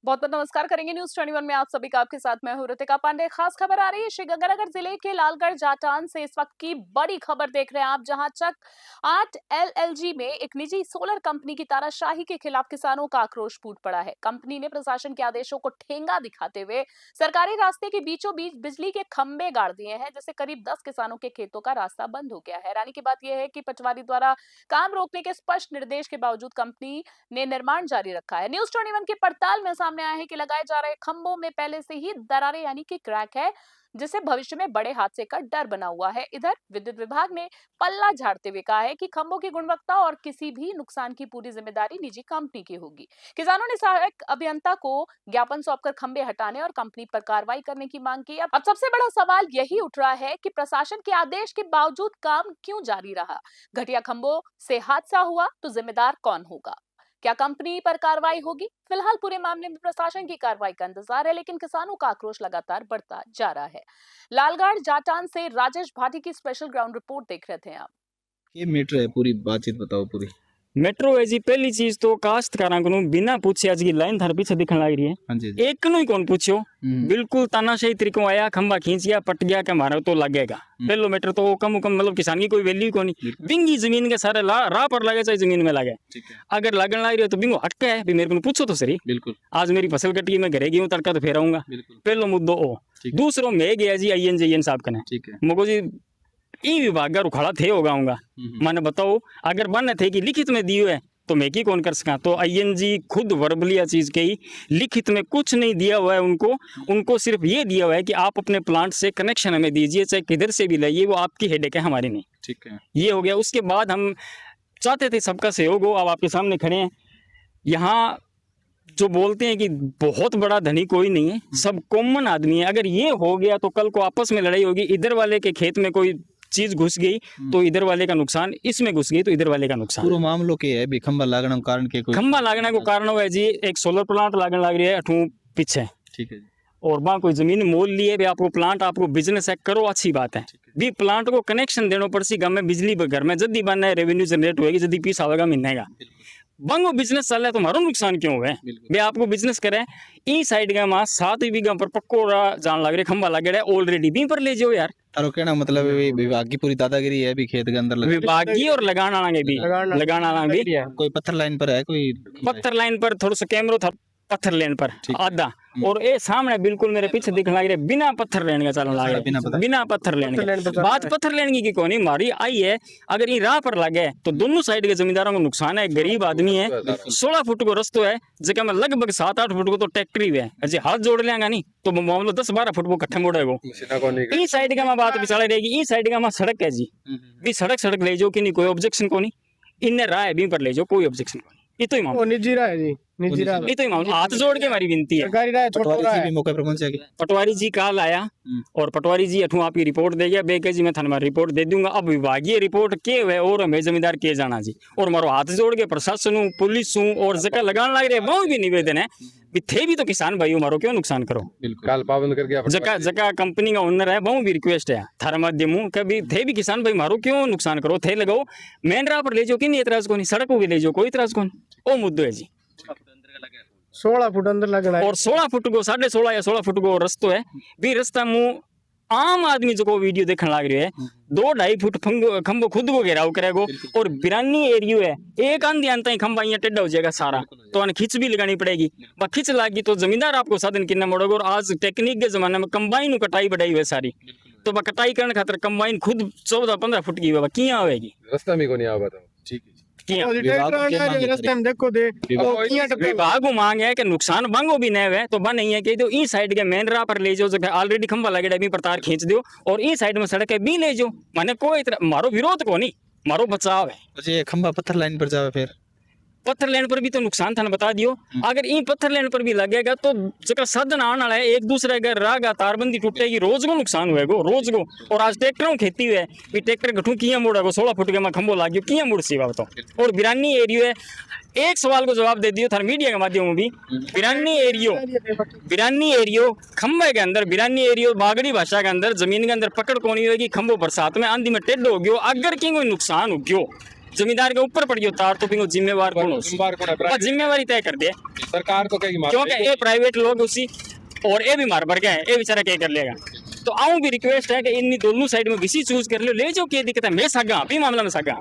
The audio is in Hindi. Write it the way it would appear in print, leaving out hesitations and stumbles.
बहुत बहुत नमस्कार करेंगे न्यूज 21 में आप सभी का। आपके साथ मैं हूं ऋतिका पांडे। खास खबर आ रही है श्रीगंगानगर जिले के लालगढ़ जाटान से। इस वक्त की बड़ी खबर देख रहे हैं आप, जहां चक 8 एलएलजी में एक निजी सोलर कंपनी की तानाशाही के खिलाफ किसानों का आक्रोश फूट पड़ा है। कंपनी ने प्रशासन के आदेशों को ठेंगा दिखाते हुए सरकारी रास्ते के बीचों बीच बिजली के खंभे गाड़ दिए हैं, जिससे करीब 10 किसानों के खेतों का रास्ता बंद हो गया है। हैरानी की बात यह है कि पटवारी द्वारा काम रोकने के स्पष्ट निर्देश के बावजूद कंपनी ने निर्माण जारी रखा है। न्यूज 21 की पड़ताल में सामने आया है कि लगाए जा रहे खंभों में पहले से ही दरारें यानी कि क्रैक है, जिससे भविष्य में बड़े हादसे का डर बना हुआ है। इधर विद्युत विभाग ने पल्ला झाड़ते हुए कहा है कि खंभों की गुणवत्ता और किसी भी नुकसान की पूरी जिम्मेदारी निजी कंपनी की होगी। किसानों ने सहायक अभियंता को ज्ञापन सौंपकर खंभे हटाने और कंपनी पर कार्रवाई करने की मांग की। अब सबसे बड़ा सवाल यही उठ रहा है कि प्रशासन के आदेश के बावजूद काम क्यों जारी रहा। घटिया खंभों से हादसा हुआ तो जिम्मेदार कौन होगा? क्या कंपनी पर कार्रवाई होगी? फिलहाल पूरे मामले में प्रशासन की कार्रवाई का इंतजार है, लेकिन किसानों का आक्रोश लगातार बढ़ता जा रहा है। लालगढ़ जाटान से राजेश भाटी की स्पेशल ग्राउंड रिपोर्ट देख रहे थे आप। ये मीटर है, पूरी बातचीत बताओ पूरी। मेट्रो है जी। पहली चीज तो काश्तकारां को बिना पूछे आज की लाइन थारे पीछे दिखने लग रही है। हाँ जी। एक नु ही कौन पूछो, बिल्कुल तानाशाही तरीकों आया, खंबा खींच गया, पट गया के मारा तो लगेगा। पहलो मीटर तो कम मतलब किसान की कोई वैल्यू को नहीं। बिंगी जमीन के सारे राह पर लगे, चाहे जमीन में लगे। अगर लगन लग रही है तो बिंगो हटके है भी, मेरे को पूछो तो सही। बिल्कुल। आज मेरी फसल कट गई, मैं घरे गई हूँ, तड़का तो फेराऊंगा। पहलो मुद्दो ओ। दूसरो मैं गया जी INJN साहब कने, ठीक है। मको जी ई विभाग का रुखाड़ा थे होगा मैंने बताओ, अगर बन थे कि लिखित में दियो है तो मैं की कौन कर सका। तो ING खुद वर्बली चीज कही, लिखित में कुछ नहीं दिया हुआ है उनको सिर्फ ये दिया हुआ है कि आप अपने प्लांट से कनेक्शन हमें दीजिए, चाहे किधर से भी लाइए, वो आपकी हेडेक है, हमारी नहीं। ठीक है। ये हो गया। उसके बाद हम चाहते थे सबका सहयोग हो। अब आपके सामने खड़े हैं, यहाँ जो बोलते हैं कि बहुत बड़ा धनी कोई नहीं है, सब कॉमन आदमी है। अगर ये हो गया तो कल को आपस में लड़ाई होगी, इधर वाले के खेत में कोई चीज घुस गई तो इधर वाले का नुकसान, इसमें घुस गई तो इधर वाले का नुकसान। पूरा मामलो क्या है भी? खंबा लागने के कारण के कोई खंबा लागने को कारण हुआ है जी, एक सोलर प्लांट लागने लग रही है अठू पीछे। ठीक है जी। और वहाँ कोई जमीन मोल लिए भी, आपको प्लांट, आपको बिजनेस है, करो, अच्छी बात है। भी प्लांट को कनेक्शन देना पड़सी गाँव में, बिजली घर में जल्दी बनना है, रेवेन्यू जनरेट होगी, जल्दी पीस आवेगा महीने का। बंगो बिजनेस चल रहा है तो हमारा नुकसान क्यों हुआ है? वे आपको बिजनेस करे ई साइड का मां 7 बीघा पर पक्को जान लग रहे, खंबा लग रहा है ऑलरेडी, भी पर ले जाओ यार। तारो कहना मतलब है विभाग की पूरी दादागिरी है भी, खेत के अंदर विभाग की और लगाना भी कोई पत्थर लाइन पर है, कोई पत्थर लाइन पर थोड़ा सा कैमरा था, पत्थर लेन पर आधा, और ये सामने बिल्कुल मेरे पीछे दिखने लग रहे बिना पत्थर लेने का चलन लग रहा है, बिना पत्थर लेने का। बात पत्थर लेने की कौन मारी आई है? अगर ये राह पर लगे तो दोनों साइड के जमींदारों को नुकसान है। गरीब आदमी है, 16 फुट को रस्तो है, जगह में लगभग 7-8 फुट को तो ट्रैक्टर ही है, अजय हाथ जोड़ लेंगा नहीं तो मामलो 10-12 फुट को कट्ठे मोड़ेगा। इस साइड का बात विचार रहेगी, इस साइड का सड़क है जी, भी सड़क ले जाओ कि नहीं, कोई ऑब्जेक्शन को नहीं, इन्हें राह है भी पर ले जाओ, कोई ऑब्जेक्शन को नहीं। ये तो ही मामला निजी राह है जी, निजी राह। ये तो ही मामला, हाथ जोड़ के हमारी विनती है। सरकारी राह पटवारी जी भी मौके पर पहुंचे। पटवारी जी कल आया और पटवारी जी अठू आपकी रिपोर्ट दे गया, बेके जी मैं थाने रिपोर्ट दे दूंगा। अब विभागीय रिपोर्ट के हुए और हमें जमींदार के जाना जी, और मारो हाथ जोड़ के प्रशासन पुलिस और जगह लगाने लग रहे, वो भी निवेदन है भी थे भी तो किसान भाई मारो क्यों नुकसान करो। काल पाबंद कर गया जगह कंपनी का ओनर है, वो भी रिक्वेस्ट है थारा माध्यम कभी थे भी किसान भाई मारो क्यों नुकसान करो, थे लगाओ मेन राह पर ले जाओ कि नहीं, एतराज को नहीं, सड़क को भी ले जाओ, कोई एतराज को नहीं। वो मुद्दो है जी। 16 फुट अंदर लगना है और 16 फुट को 16.5 या 16 फुट को रस्तो है भी। रास्ता मुँह आम आदमी जो को वीडियो देखने लग रही है, 2-2.5 फुट खंबो खुद को घेराव करेगो, और बिरानी एरियो है, एक आंधी आंता ही खंबा यहाँ टेढ़ा हो जाएगा सारा, तो खिंच भी लगानी पड़ेगी। खिंच लागी तो जमींदार आपको साधन कितना मोड़ेगा। और आज टेक्निक के जमाने में कंबाइन कटाई बढ़ाई हुई सारी, तो कटाई करने खातर कंबाइन खुद 14-15 फुट की किया होगी, रास्ता में को नहीं आवा। ठीक है। विभाग को मांग है कि नुकसान बंगो भी नहीं है तो बन नहीं है कि तो ई साइड के मेन राह पर ले जाओ, जगह ऑलरेडी खंबा लगे भी पर तार खींच दो, और ई साइड में सड़क है भी ले जाओ। मैंने कोई मारो विरोध को नहीं, मारो बचाव है। ये खंबा पत्थर लाइन पर जावे, फिर पत्थर लेने पर भी तो नुकसान था ना, बता दियो। अगर इन पत्थर लेने पर भी लगेगा तो जगह साधन आने वाला है, एक दूसरे का राह का तारबंदी टूटेगी, रोज को नुकसान हुएगा, रोज को। और आज ट्रैक्टरों खेती हुए भी, ट्रैक्टर गठू किया मोड़ेगा, 16 फुट के मैं खंबो लागियो किया मुड़ सी बात। और बिरानी एरियो है, एक सवाल को जवाब दे दियो थार मीडिया के माध्यम में भी। बिरानी एरियो खंबे के अंदर, बिरानी एरियो बागड़ी भाषा के अंदर जमीन के अंदर पकड़ कौन होगी, खंबो बरसात में आंधी में टेढ़ हो गयो, अगर की कोई नुकसान हो गयो जमींदार के ऊपर पड़ गयो तार तो पिंगो जिम्मेवार कौन हो जिम्मेवार कौन है? बस जिम्मेवारी तय कर दे सरकार को कहेगी क्योंकि ये प्राइवेट लोग उसी और ये भी मार भर गए ये बेचारा क्या कर लेगा। तो आऊं भी रिक्वेस्ट है कि इन दोनों साइड में किसी चूज कर लो ले जाओ क्या दिक्कत है मैं सागा भी मामला में सागा